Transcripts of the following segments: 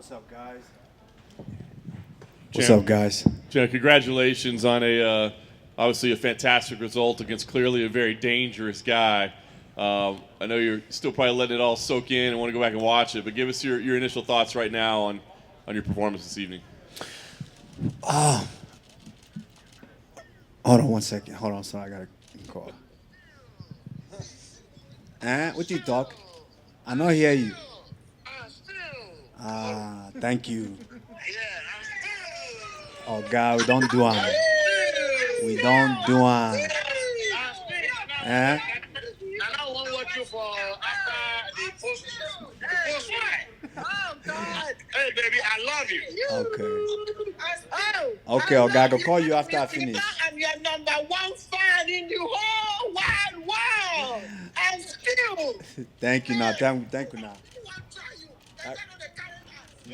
What's up, guys? What's up, guys? Jim, congratulations on obviously a fantastic result against clearly a very dangerous guy. I know you're still probably letting it all soak in and want to go back and watch it, but give us your initial thoughts right now on your performance this evening. Hold on 1 second. Hold on, son. I got a call. What you talk? I know I hear you. Thank you. Oh, God, we don't do it. We don't do it. Eh? I don't want to watch you for after the post fight. Oh God! Hey baby, I love you. Okay, okay, I go call you after I finish. I'm your number one fan in the whole wide world. And still. Thank you now. Thank you now.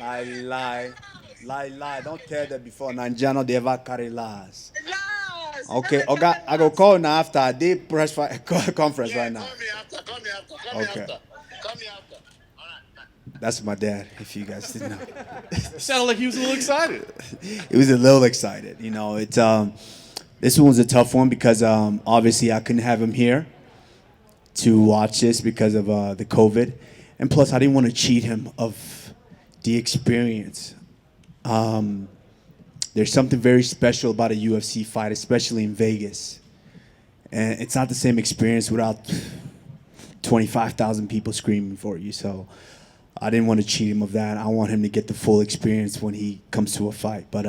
Lie. Don't tell them before Nanjano they ever carry lies. Okay, okay, I go call now after I did press conference right now. Call me after. Okay. Call me after. All right. That's my dad, if you guys didn't know. It sounded like he was a little excited. He was a little excited. You know, it's this one was a tough one because obviously I couldn't have him here to watch this because of the COVID, and plus I didn't want to cheat him of the experience. There's something very special about a UFC fight, especially in Vegas, and it's not the same experience without 25,000 people screaming for you. So I didn't want to cheat him of that. I want him to get the full experience when he comes to a fight. But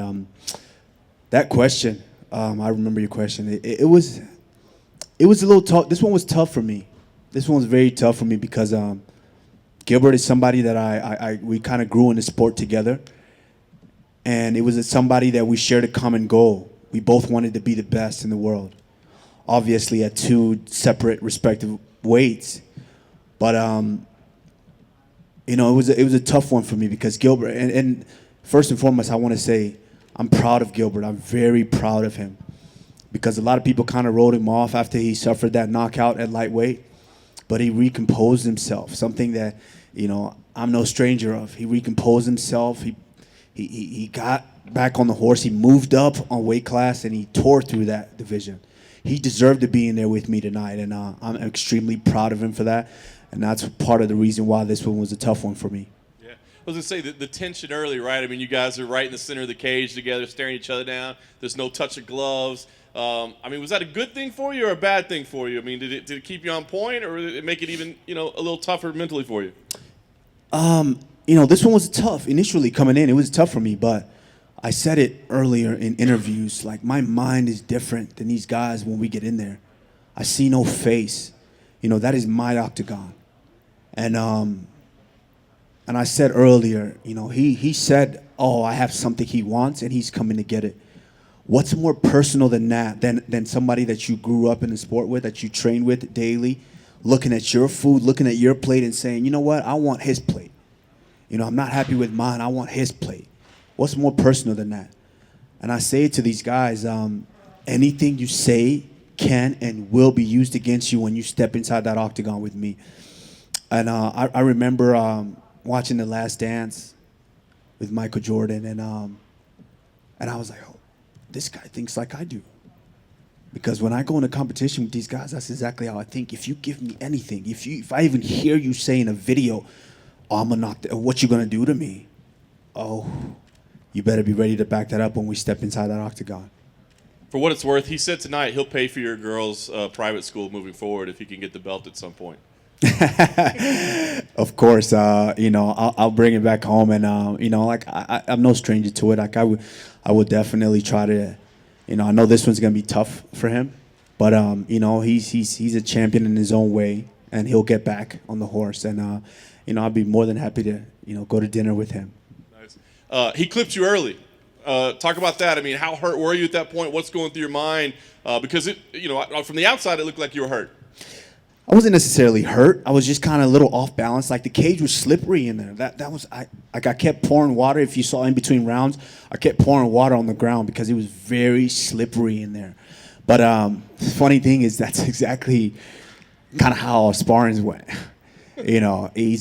that question, I remember your question. It was a little tough. This one was tough for me. This one was very tough for me because Gilbert is somebody that we kind of grew in the sport together. And it was somebody that we shared a common goal. We both wanted to be the best in the world. Obviously at two separate respective weights. But you know, it was a tough one for me because Gilbert, and first and foremost, I want to say I'm proud of Gilbert. I'm very proud of him because a lot of people kind of wrote him off after he suffered that knockout at lightweight, but he recomposed himself, something that, you know, I'm no stranger of. He recomposed himself. He got back on the horse. He moved up on weight class, and he tore through that division. He deserved to be in there with me tonight, and I'm extremely proud of him for that. And that's part of the reason why this one was a tough one for me. Yeah, I was going to say the tension early, right? I mean, you guys are right in the center of the cage together, staring each other down. There's no touch of gloves. I mean, was that a good thing for you or a bad thing for you? I mean, did it keep you on point, or did it make it even, you know, a little tougher mentally for you? You know, this one was tough. Initially coming in, it was tough for me, but I said it earlier in interviews, like my mind is different than these guys when we get in there. I see no face. You know, that is my octagon. And I said earlier, you know, he said, oh, I have something he wants and he's coming to get it. What's more personal than that, than somebody that you grew up in the sport with, that you train with daily, looking at your food, looking at your plate and saying, you know what, I want his plate. You know, I'm not happy with mine. I want his plate. What's more personal than that? And I say it to these guys, anything you say can and will be used against you when you step inside that octagon with me. And I remember watching The Last Dance with Michael Jordan, and I was like, oh, this guy thinks like I do. Because when I go in a competition with these guys, that's exactly how I think. If you give me anything, if I even hear you say in a video, oh, I'm gonna knock, what you gonna do to me? Oh, you better be ready to back that up when we step inside that octagon. For what it's worth, he said tonight he'll pay for your girls' private school moving forward if he can get the belt at some point. Of course, you know, I'll bring it back home, and you know, like I'm no stranger to it. Like I would definitely try to, you know, I know this one's gonna be tough for him, but you know, he's a champion in his own way, and he'll get back on the horse, and you know, I'd be more than happy to, you know, go to dinner with him. Nice. He clipped you early. Talk about that. I mean, how hurt were you at that point? What's going through your mind? Because it, you know, from the outside, it looked like you were hurt. I wasn't necessarily hurt. I was just kind of a little off balance. Like the cage was slippery in there. That was I kept pouring water. If you saw in between rounds, I kept pouring water on the ground because it was very slippery in there. But the funny thing is that's exactly kind of how our sparrings went. You know, he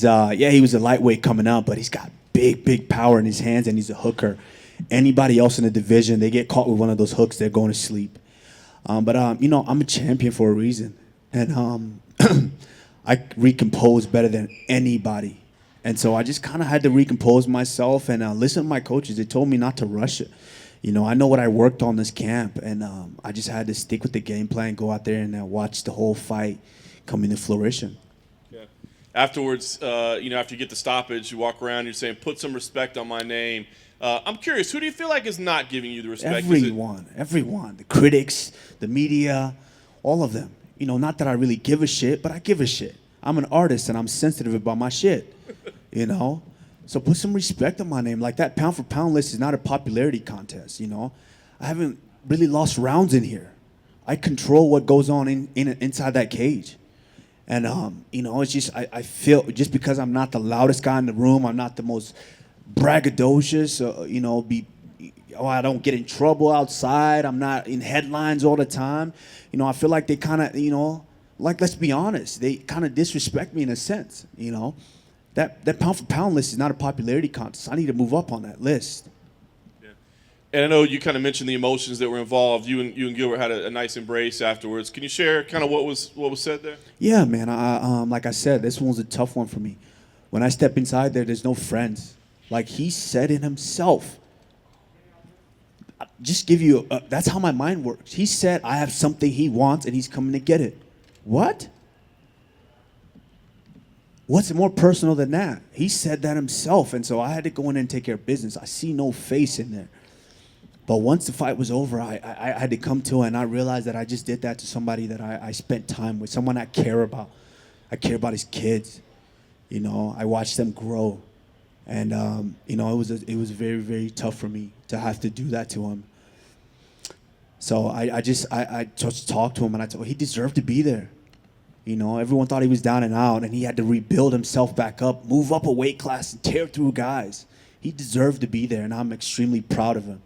was a lightweight coming up, but he's got big power in his hands, and he's a hooker. Anybody else in the division, they get caught with one of those hooks, they're going to sleep. But I'm a champion for a reason, and I recompose better than anybody. And so I just kind of had to recompose myself and listen to my coaches. They told me not to rush it. I know what I worked on this camp, and I just had to stick with the game plan, go out there and watch the whole fight come into fruition. Yeah. Afterwards, after you get the stoppage, you walk around, you're saying, put some respect on my name. I'm curious, who do you feel like is not giving you the respect? Everyone. The critics, the media, all of them. Not that I really give a shit, but I give a shit. I'm an artist, and I'm sensitive about my shit, So put some respect on my name. Like, that pound-for-pound list is not a popularity contest, I haven't really lost rounds in here. I control what goes on inside that cage. And, it's just, I feel, just because I'm not the loudest guy in the room, I'm not the most braggadocious, I don't get in trouble outside, I'm not in headlines all the time. I feel like they kind of, let's be honest, they kind of disrespect me in a sense, That pound-for-pound list is not a popularity contest. I need to move up on that list. Yeah. And I know you kind of mentioned the emotions that were involved. You and Gilbert had a nice embrace afterwards. Can you share kind of what was said there? Yeah, man. Like I said, this one was a tough one for me. When I step inside there's no friends. Like he said it himself. Just give you, that's how my mind works. He said I have something he wants and he's coming to get it. What? What's more personal than that? He said that himself, and so I had to go in and take care of business. I see no face in there. But once the fight was over, I had to come to it, and I realized that I just did that to somebody that I spent time with, someone I care about. I care about his kids. I watched them grow. And, it was very, very tough for me to have to do that to him. So I just talked to him, and I told him he deserved to be there. Everyone thought he was down and out, and he had to rebuild himself back up, move up a weight class, and tear through guys. He deserved to be there, and I'm extremely proud of him.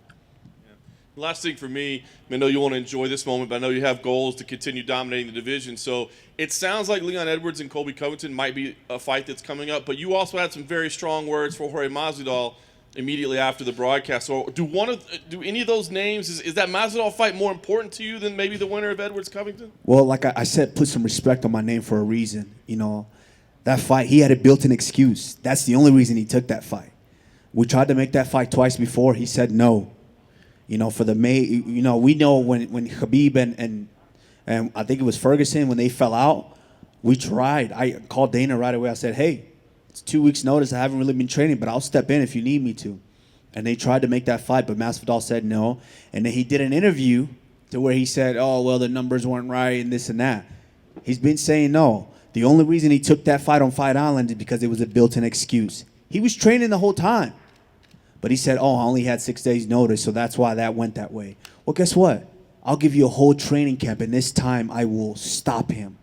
Yeah. Last thing for me, I know you want to enjoy this moment, but I know you have goals to continue dominating the division. So it sounds like Leon Edwards and Colby Covington might be a fight that's coming up, but you also had some very strong words for Jorge Masvidal immediately after the broadcast. So do any of those names, is that Masvidal fight more important to you than maybe the winner of Edwards Covington? Well, like I said, put some respect on my name for a reason. That fight, he had a built-in excuse. That's the only reason he took that fight. We tried to make that fight twice before. He said no. For the May, we know when Khabib and I think it was Ferguson, when they fell out, we tried. I called Dana right away. I said, hey, it's 2 weeks' notice. I haven't really been training, but I'll step in if you need me to. And they tried to make that fight, but Masvidal said no. And then he did an interview to where he said, oh, well, the numbers weren't right and this and that. He's been saying no. The only reason he took that fight on Fight Island is because it was a built-in excuse. He was training the whole time. But he said, oh, I only had 6 days' notice, so that's why that went that way. Well, guess what? I'll give you a whole training camp, and this time I will stop him.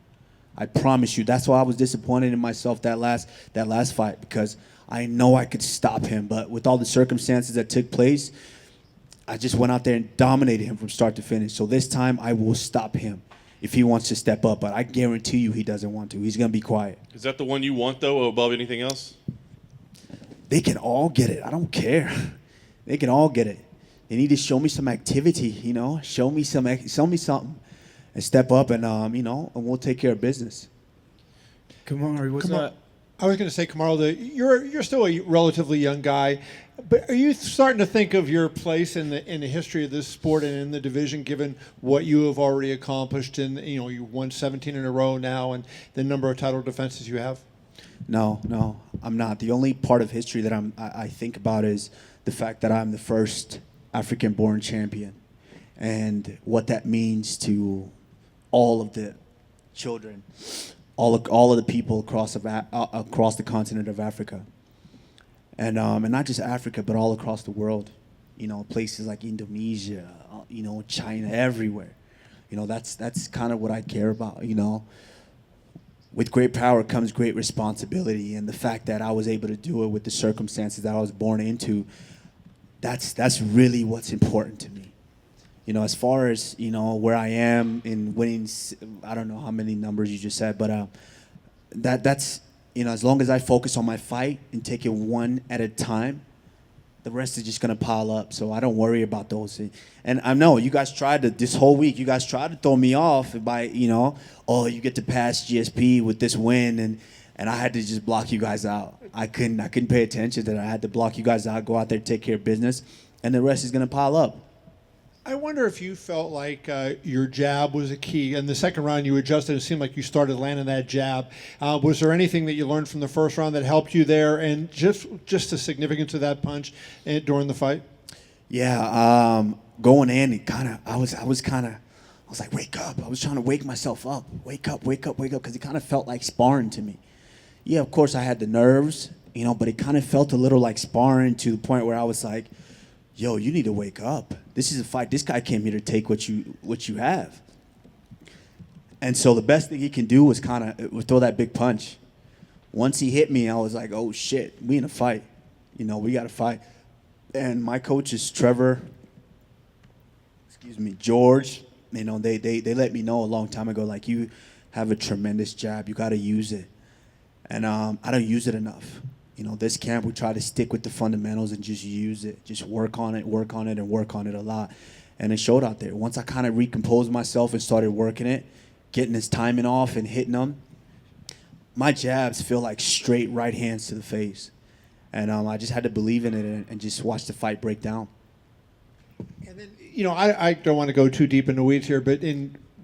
I promise you. That's why I was disappointed in myself that last fight, because I know I could stop him. But with all the circumstances that took place, I just went out there and dominated him from start to finish. So this time I will stop him if he wants to step up. But I guarantee you he doesn't want to. He's going to be quiet. Is that the one you want, though, above anything else? They can all get it. I don't care. They can all get it. They need to show me some activity, show me something, and step up, and and we'll take care of business. Kamaru, I was going to say, Kamaru, you're still a relatively young guy, but are you starting to think of your place in the history of this sport and in the division, given what you have already accomplished? And you won 17 in a row now, and the number of title defenses you have. No, I'm not. The only part of history that I think about is the fact that I'm the first African-born champion, and what that means to all of the children, all of the people across the continent of Africa, and not just Africa, but all across the world. Places like Indonesia, China, everywhere. That's kind of what I care about. With great power comes great responsibility, and the fact that I was able to do it with the circumstances that I was born into, that's really what's important to me. As far as, where I am in winning, I don't know how many numbers you just said, but that's as long as I focus on my fight and take it one at a time, the rest is just gonna pile up. So I don't worry about those things. And I know you guys tried to this whole week. You guys tried to throw me off by oh, you get to pass GSP with this win, and I had to just block you guys out. I couldn't pay attention to that. I had to block you guys out, go out there, take care of business, and the rest is gonna pile up. I wonder if you felt like your jab was a key. In the second round, you adjusted. It seemed like you started landing that jab. Was there anything that you learned from the first round that helped you there, and just the significance of that punch during the fight? Yeah, going in, I was like, wake up. I was trying to wake myself up. Wake up, because it kind of felt like sparring to me. Yeah, of course I had the nerves, but it kind of felt a little like sparring to the point where I was like, yo, you need to wake up. This is a fight. This guy came here to take what you have. And so the best thing he can do was throw that big punch. Once he hit me, I was like, oh shit, we in a fight. We got to fight. And my coaches, Trevor, George, they let me know a long time ago, like, you have a tremendous jab. You got to use it. And I don't use it enough. This camp, we try to stick with the fundamentals and just use it. Just work on it, and work on it a lot. And it showed out there. Once I kind of recomposed myself and started working it, getting his timing off and hitting them, my jabs feel like straight right hands to the face. And I just had to believe in it and just watch the fight break down. And then, I don't want to go too deep in the weeds here, but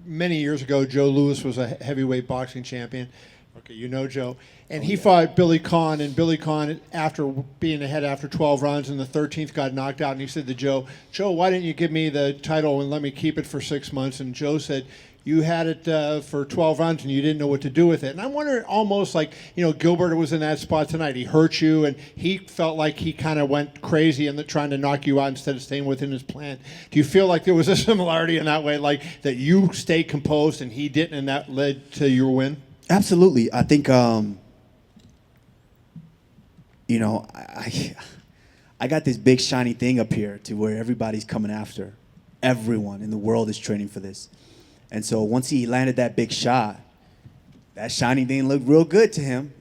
many years ago, Joe Louis was a heavyweight boxing champion. Okay, Joe. And he fought Billy Conn, and Billy Conn, after being ahead after 12 rounds in the 13th, got knocked out. And he said to Joe, why didn't you give me the title and let me keep it for 6 months? And Joe said, you had it for 12 rounds and you didn't know what to do with it. And I'm wondering, almost like, Gilbert was in that spot tonight. He hurt you, and he felt like he kind of went crazy and trying to knock you out instead of staying within his plan. Do you feel like there was a similarity in that way, like that you stayed composed and he didn't, and that led to your win? Absolutely. I think, I got this big shiny thing up here to where everybody's coming after. Everyone in the world is training for this. And so once he landed that big shot, that shiny thing looked real good to him,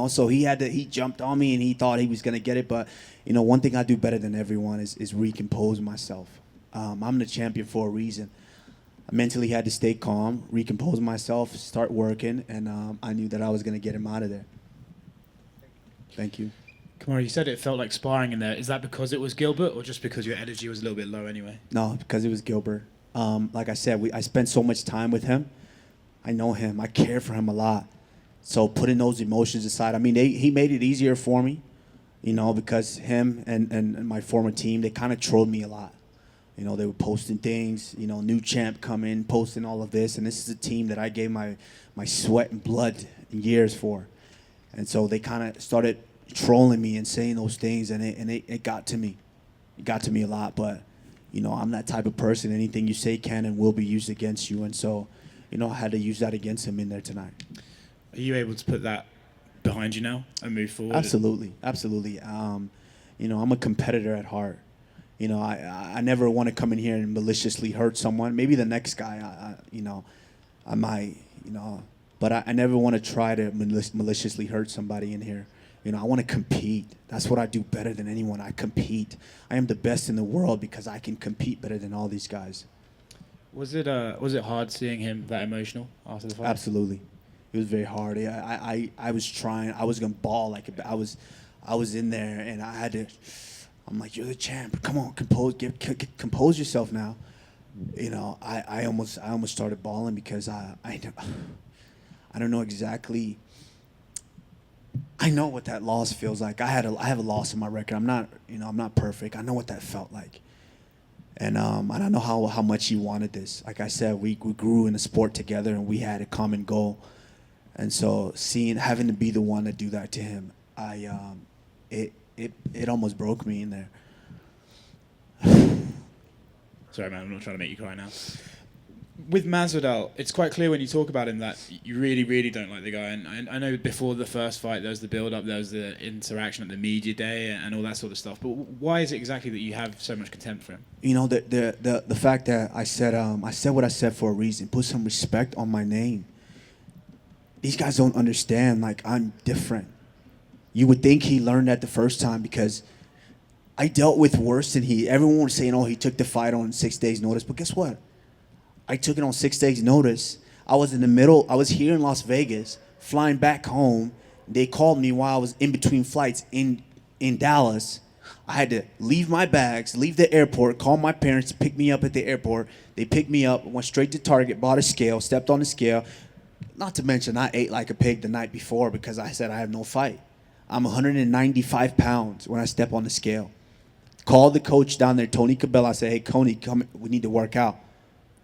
so he jumped on me and he thought he was going to get it. But, one thing I do better than everyone is recompose myself. I'm the champion for a reason. I mentally had to stay calm, recompose myself, start working, and I knew that I was going to get him out of there. Thank you. Kamaru, you said it felt like sparring in there. Is that because it was Gilbert, or just because your energy was a little bit low anyway? No, because it was Gilbert. Like I said, I spent so much time with him. I know him. I care for him a lot. So putting those emotions aside, he made it easier for me, because him and my former team, they kind of trolled me a lot. They were posting things, new champ coming, posting all of this. And this is a team that I gave my sweat and blood and years for. And so they kind of started trolling me and saying those things, and it got to me. It got to me a lot, but, I'm that type of person. Anything you say can and will be used against you. And so, I had to use that against him in there tonight. Are you able to put that behind you now and move forward? Absolutely. I'm a competitor at heart. I never want to come in here and maliciously hurt someone. Maybe the next guy, I might, but I never want to try to maliciously hurt somebody in here. I want to compete. That's what I do better than anyone. I compete. I am the best in the world because I can compete better than all these guys. Was it hard seeing him that emotional after the fight? Absolutely. It was very hard. I was trying. I was going to bawl. I was in there, and I had to. I'm like, you're the champ. Come on, compose yourself now. I almost started bawling because I don't know exactly. I know what that loss feels like. I have a loss in my record. I'm not perfect. I know what that felt like. And I know how much he wanted this. Like I said, we grew in the sport together, and we had a common goal. And so having to be the one to do that to him, it almost broke me in there. Sorry, man, I'm not trying to make you cry now. With Masvidal, it's quite clear when you talk about him that you really, really don't like the guy. And I know before the first fight, there was the build-up, there was the interaction at the media day and all that sort of stuff. But why is it exactly that you have so much contempt for him? The fact that I said what I said for a reason. Put some respect on my name. these guys don't understand, like, I'm different. You would think he learned that the first time because I dealt with worse than he. Everyone was saying, oh, he took the fight on 6 days' notice. But guess what? I took it on 6 days' notice. I was here in Las Vegas, flying back home. They called me while I was in between flights in Dallas. I had to leave my bags, leave the airport, call my parents to pick me up at the airport. They picked me up, went straight to Target, bought a scale, stepped on the scale. Not to mention, I ate like a pig the night before because I said I have no fight. I'm 195 pounds when I step on the scale. Called the coach down there, Tony Cabela. I said, hey, Coney, come, we need to work out.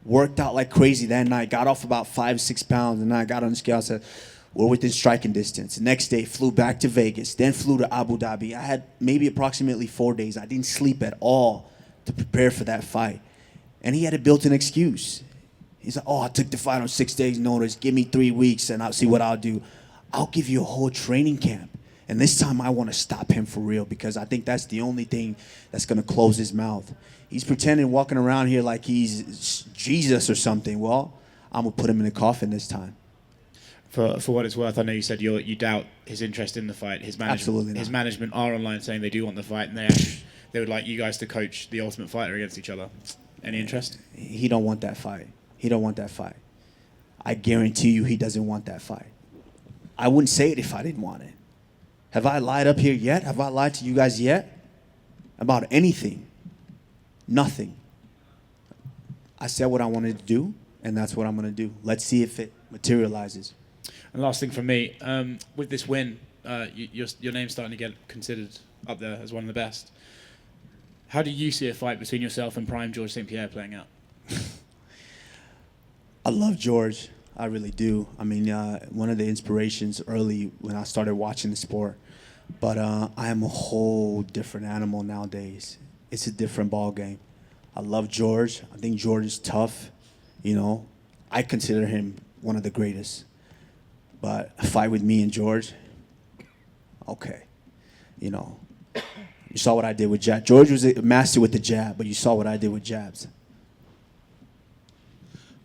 Worked out like crazy that night. Got off about 5-6 pounds, and then I got on the scale. I said, we're within striking distance. The next day, flew back to Vegas, then flew to Abu Dhabi. I had maybe approximately 4 days. I didn't sleep at all to prepare for that fight. And he had a built-in excuse. He's like, oh, I took the fight on 6 days' notice. Give me 3 weeks, and I'll see what I'll do. I'll give you a whole training camp. And this time I want to stop him for real because I think that's the only thing that's going to close his mouth. He's pretending, walking around here like he's Jesus or something. Well, I'm going to put him in a coffin this time. For what it's worth, I know you said you doubt his interest in the fight. Absolutely not. His management are online saying they do want the fight, and they would like you guys to coach the Ultimate Fighter against each other. Any interest? He don't want that fight. He don't want that fight. I guarantee you he doesn't want that fight. I wouldn't say it if I didn't want it. Have I lied up here yet? Have I lied to you guys yet? About anything? Nothing. I said what I wanted to do, and that's what I'm going to do. Let's see if it materializes. And last thing from me, with this win, your name's starting to get considered up there as one of the best. How do you see a fight between yourself and prime George St. Pierre playing out? I love George. I really do. I mean, one of the inspirations early when I started watching the sport. But I am a whole different animal nowadays. It's a different ball game. I love George. I think George is tough. You know, I consider him one of the greatest. But a fight with me and George, okay. You know, you saw what I did with jab. George was a master with the jab, but you saw what I did with jabs.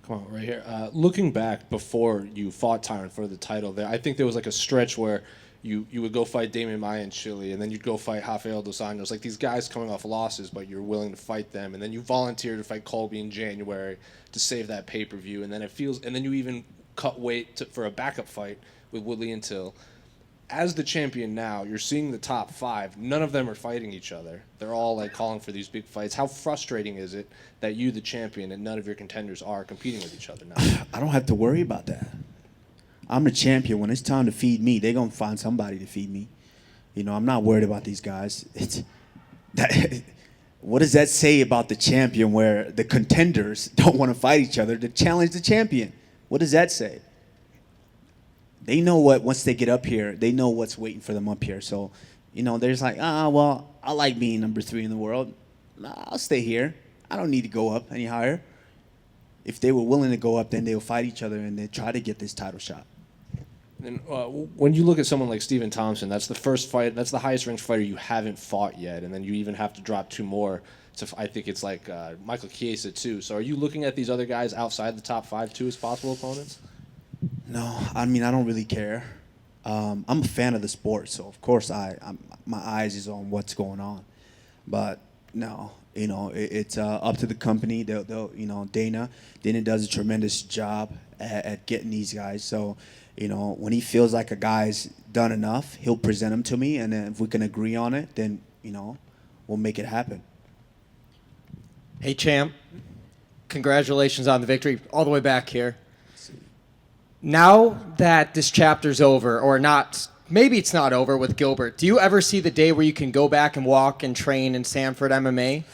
Come on, right here. Looking back before you fought Tyron for the title, there, I think there was like a stretch where you would go fight Damian Maia in Chile, and then you'd go fight Rafael dos Anjos. Like these guys coming off losses, but you're willing to fight them, and then you volunteered to fight Colby in January to save that pay-per-view, and then and then you even cut weight for a backup fight with Woodley and Till. As the champion now, you're seeing the top 5. None of them are fighting each other. They're all like calling for these big fights. How frustrating is it that you, the champion, and none of your contenders are competing with each other now? I don't have to worry about that. I'm the champion. When it's time to feed me, they're going to find somebody to feed me. You know, I'm not worried about these guys. What does that say about the champion where the contenders don't want to fight each other to challenge the champion? What does that say? They know what, once they get up here, they know what's waiting for them up here. So, you know, there's like, well, I like being number 3 in the world. I'll stay here. I don't need to go up any higher. If they were willing to go up, then they'll fight each other and they try to get this title shot. And when you look at someone like Stephen Thompson, that's the first fight, that's the highest ranked fighter you haven't fought yet, and then you even have to drop 2 more. I think it's like Michael Chiesa too. So are you looking at these other guys outside the top 5 too as possible opponents? No, I mean, I don't really care. I'm a fan of the sport, so of course my eyes is on what's going on. But no, you know, it's up to the company. They'll you know, Dana does a tremendous job at getting these guys. So, you know, when he feels like a guy's done enough, he'll present them to me, and then if we can agree on it, then, you know, we'll make it happen. Hey, champ. Congratulations on the victory all the way back here. Now that this chapter's over, or not, maybe it's not over with Gilbert, do you ever see the day where you can go back and walk and train in Sanford MMA?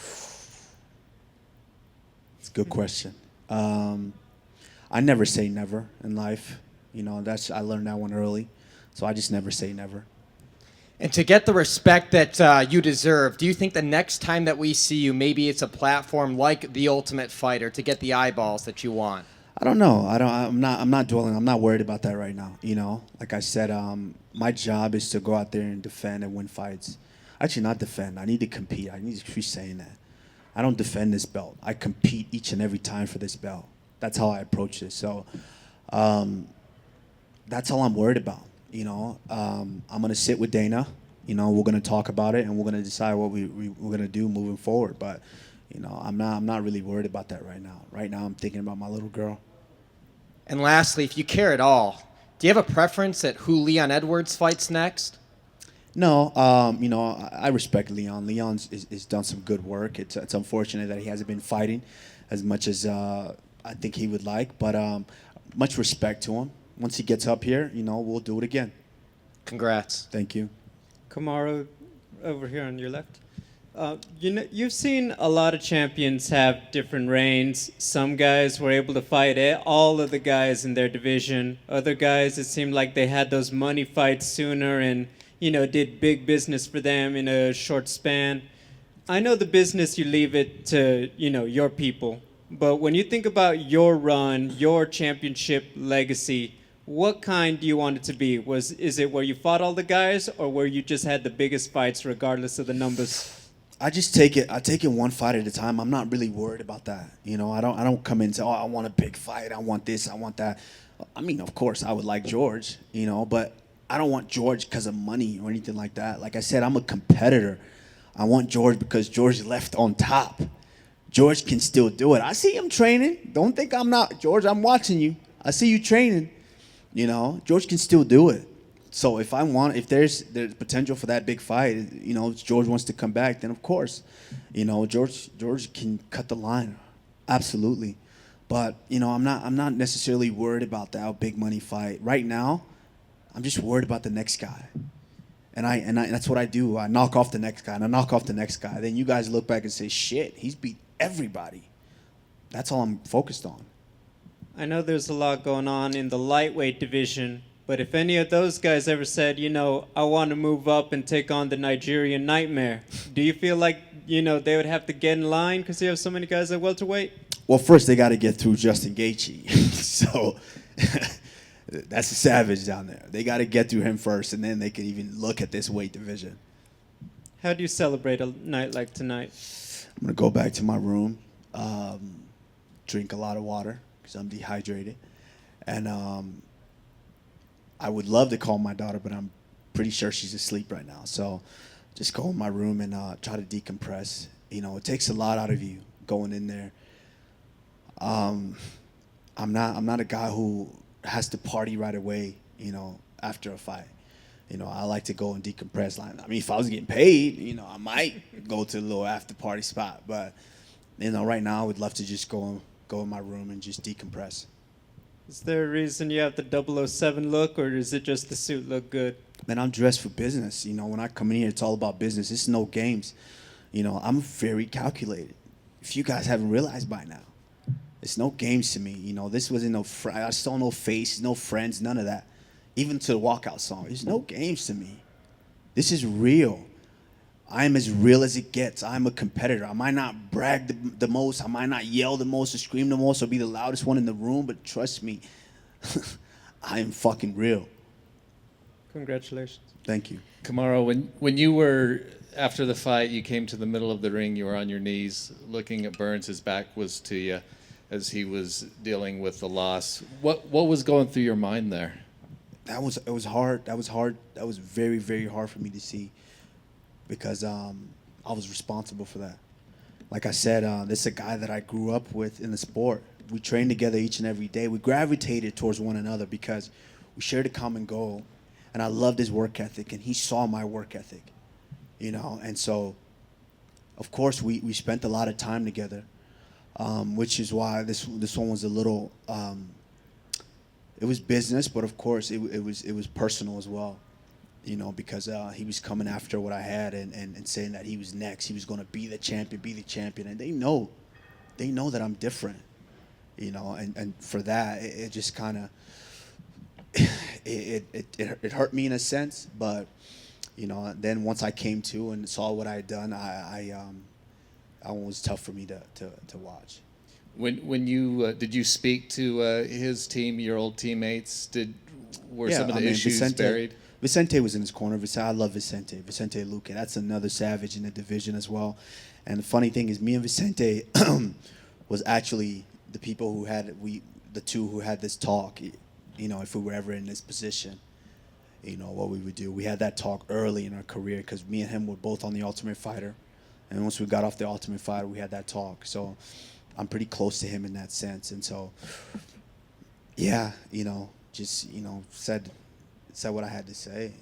It's a good question. I never say never in life. You know, I learned that one early, so I just never say never. And to get the respect that you deserve, do you think the next time that we see you, maybe it's a platform like The Ultimate Fighter to get the eyeballs that you want? I don't know. I'm not dwelling. I'm not worried about that right now. You know, like I said, my job is to go out there and defend and win fights. Actually, not defend. I need to compete. I need to keep saying that. I don't defend this belt. I compete each and every time for this belt. That's how I approach this. So, that's all I'm worried about. I'm gonna sit with Dana. We're gonna talk about it, and we're gonna decide what we're gonna do moving forward. But I'm not really worried about that right now. Right now, I'm thinking about my little girl. And lastly, if you care at all, do you have a preference at who Leon Edwards fights next? No, I respect Leon. Leon's is done some good work. It's unfortunate that he hasn't been fighting as much as I think he would like, but much respect to him. Once he gets up here, we'll do it again. Congrats. Thank you. Kamaru, over here on your left. You've seen a lot of champions have different reigns. Some guys were able to fight all of the guys in their division. Other guys, it seemed like they had those money fights sooner and, did big business for them in a short span. I know the business, you leave it to, your people. But when you think about your run, your championship legacy, what kind do you want it to be? Is it where you fought all the guys, or where you just had the biggest fights regardless of the numbers? I just take it one fight at a time. I'm not really worried about that. I don't come in and say, I want a big fight. I want this. I want that. I mean, of course, I would like George, but I don't want George because of money or anything like that. Like I said, I'm a competitor. I want George because George left on top. George can still do it. I see him training. Don't think I'm not. George, I'm watching you. I see you training. George can still do it. So if there's potential for that big fight, George wants to come back, then of course, George can cut the line, absolutely. But I'm not necessarily worried about that big money fight right now. I'm just worried about the next guy, and that's what I do. I knock off the next guy, and I knock off the next guy. Then you guys look back and say, shit, he's beat everybody. That's all I'm focused on. I know there's a lot going on in the lightweight division. But if any of those guys ever said, I want to move up and take on the Nigerian Nightmare, do you feel like, they would have to get in line because you have so many guys at welterweight? Well, first they got to get through Justin Gaethje. So that's a savage down there. They got to get through him first, and then they can even look at this weight division. How do you celebrate a night like tonight? I'm going to go back to my room, drink a lot of water because I'm dehydrated, and I would love to call my daughter, but I'm pretty sure she's asleep right now. So just go in my room and try to decompress. It takes a lot out of you going in there. I'm not a guy who has to party right away, after a fight. I like to go and decompress. If I was getting paid, I might go to a little after party spot. But, right now I would love to just go in my room and just decompress. Is there a reason you have the 007 look, or does it just the suit look good? Man, I'm dressed for business. When I come in here, it's all about business. It's no games. I'm very calculated. If you guys haven't realized by now, it's no games to me. This wasn't I saw no face, no friends, none of that. Even to the walkout song, there's no games to me. This is real. I am as real as it gets. I'm a competitor. I might not brag the most. I might not yell the most or scream the most or be the loudest one in the room, but trust me, I am fucking real. Congratulations. Thank you. Kamaru, when you were, after the fight, you came to the middle of the ring, you were on your knees looking at Burns, his back was to you as he was dealing with the loss. What was going through your mind there? It was hard. That was very, very hard for me to see. Because I was responsible for that. Like I said, this is a guy that I grew up with in the sport. We trained together each and every day. We gravitated towards one another because we shared a common goal. And I loved his work ethic, and he saw my work ethic. And so, of course, we spent a lot of time together, which is why this one was a little, it was business, but of course it was personal as well. Because he was coming after what I had and saying that he was next. He was going to be the champion. And they know that I'm different, and for that, it just kind of, it hurt me in a sense. But, then once I came to and saw what I had done, it was tough for me to watch. When you did you speak to his team, your old teammates? Were some of the issues buried? Vicente was in his corner. I love Vicente Luque. That's another savage in the division as well. And the funny thing is, me and Vicente was actually the people the two who had this talk. if we were ever in this position, what we would do. We had that talk early in our career because me and him were both on the Ultimate Fighter. And once we got off the Ultimate Fighter, we had that talk. So I'm pretty close to him in that sense. And so, yeah, just, said what I had to say,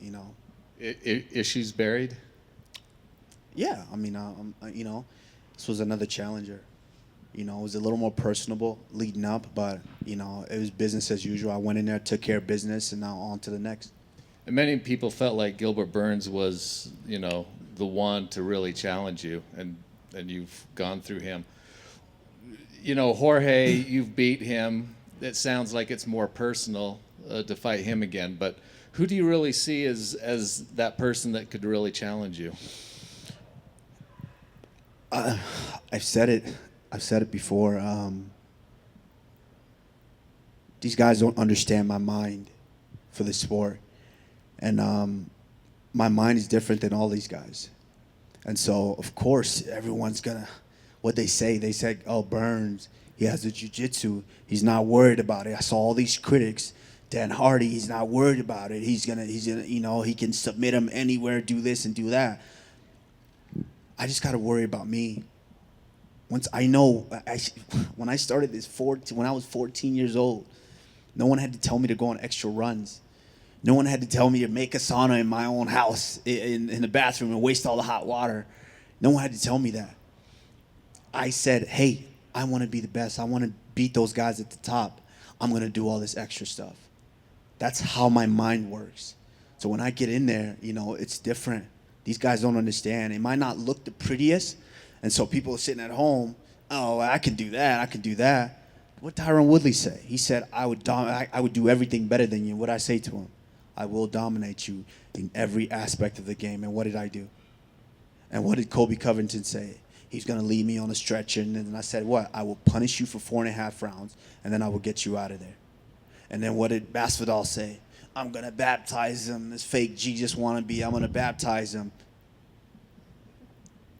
Issues buried? Yeah, I mean, this was another challenger. It was a little more personable leading up, but, it was business as usual. I went in there, took care of business, and now on to the next. And many people felt like Gilbert Burns was, the one to really challenge you, and you've gone through him. Jorge, you've beat him. It sounds like it's more personal to fight him again, but who do you really see as that person that could really challenge you? I've said it before. These guys don't understand my mind for the sport. And my mind is different than all these guys. And so, of course, everyone's going to, what they say, oh, Burns, he has the jiu-jitsu. He's not worried about it. I saw all these critics. Dan Hardy, he's not worried about it. He's gonna, he can submit him anywhere, do this and do that. I just got to worry about me. Once I know, when I started this, when I was 14 years old, no one had to tell me to go on extra runs. No one had to tell me to make a sauna in my own house, in the bathroom, and waste all the hot water. No one had to tell me that. I said, hey, I want to be the best. I want to beat those guys at the top. I'm going to do all this extra stuff. That's how my mind works. So when I get in there, it's different. These guys don't understand. It might not look the prettiest, and so people are sitting at home, oh, I can do that, I can do that. What did Tyron Woodley say? He said, I would do everything better than you. What did I say to him? I will dominate you in every aspect of the game. And what did I do? And what did Colby Covington say? He's going to leave me on a stretcher. And then I said, what? I will punish you for 4.5 rounds, and then I will get you out of there. And then what did Masvidal say? I'm going to baptize him, this fake Jesus wannabe. I'm going to baptize him.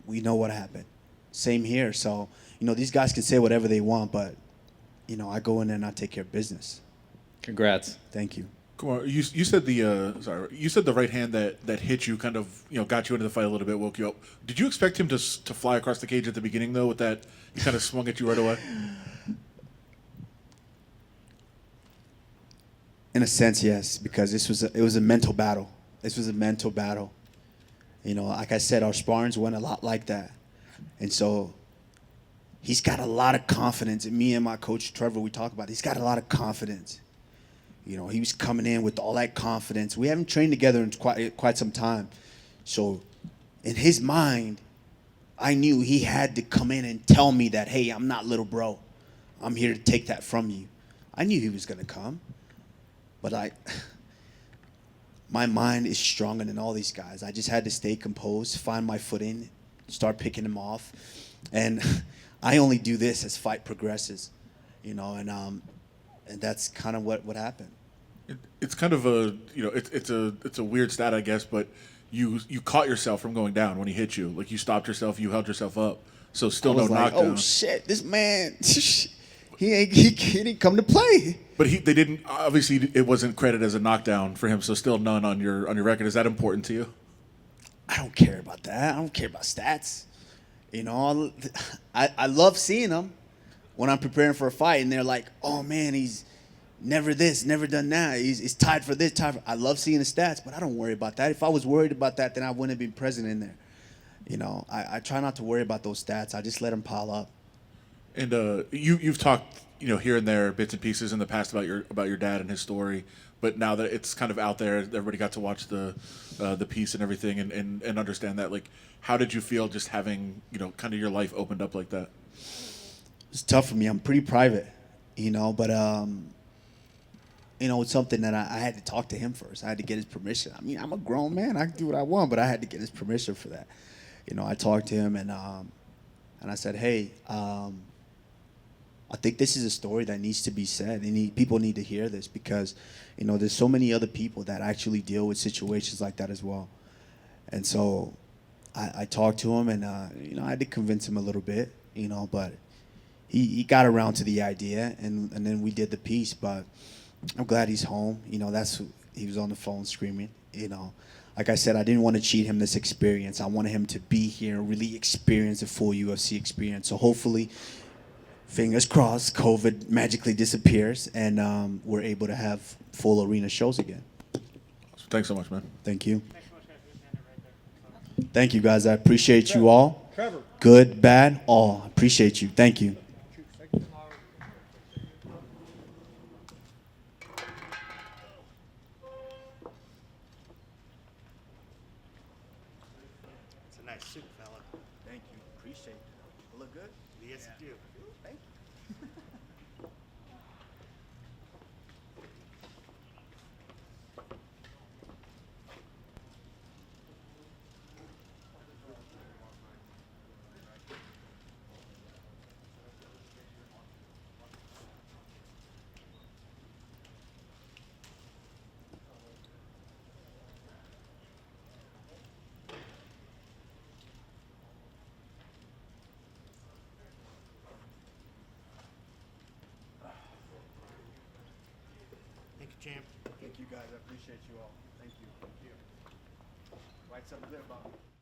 We know what happened. Same here. So, these guys can say whatever they want, but, I go in there and I take care of business. Congrats. Thank you. Kamaru, you said the right hand that hit you kind of got you into the fight a little bit, woke you up. Did you expect him to fly across the cage at the beginning though? With that, he kind of swung at you right away. In a sense, yes, because it was a mental battle. This was a mental battle. Like I said, our sparrings went a lot like that, and so he's got a lot of confidence. And me and my coach Trevor, we talk about it. He's got a lot of confidence. He was coming in with all that confidence. We haven't trained together in quite some time. So in his mind, I knew he had to come in and tell me that, hey, I'm not little bro. I'm here to take that from you. I knew he was going to come. But my mind is stronger than all these guys. I just had to stay composed, find my footing, start picking him off. And I only do this as fight progresses, and that's kind of what happened. It's kind of it's a weird stat, I guess, but you caught yourself from going down when he hit you. Like you stopped yourself, you held yourself up. So still no knockdown. Oh shit, this man, he didn't come to play. But they didn't. Obviously, it wasn't credited as a knockdown for him. So still none on your record. Is that important to you? I don't care about that. I don't care about stats. I love seeing them when I'm preparing for a fight, and they're like, oh man, he's never this, never done that. He's tied for this, tied for. I love seeing the stats, but I don't worry about that. If I was worried about that, then I wouldn't have been present in there. I try not to worry about those stats. I just let them pile up. And you've talked, here and there, bits and pieces in the past about your dad and his story, but now that it's kind of out there, everybody got to watch the piece and everything, and understand that. Like, how did you feel just having kind of your life opened up like that? It's tough for me. I'm pretty private, but it's something that I had to talk to him first. I had to get his permission. I mean, I'm a grown man. I can do what I want, but I had to get his permission for that. I talked to him and I said, hey, I think this is a story that needs to be said. People need to hear this because, there's so many other people that actually deal with situations like that as well. And so I talked to him and, I had to convince him a little bit, but he got around to the idea and then we did the piece. But I'm glad he's home. You know, he was on the phone screaming. You know, like I said, I didn't want to cheat him this experience. I wanted him to be here and really experience a full UFC experience. So hopefully, fingers crossed, COVID magically disappears and we're able to have full arena shows again. Thanks so much, man. Thank you. Thank you, guys. I appreciate you all. Trevor. Good, bad, all. Appreciate you. Thank you. It's a nice suit, fella. Thank you. Appreciate it. Look good? Yes, you do. Thank you. Thank you, champ. Thank you, guys. I appreciate you all. Thank you. Thank you. Write something good about me.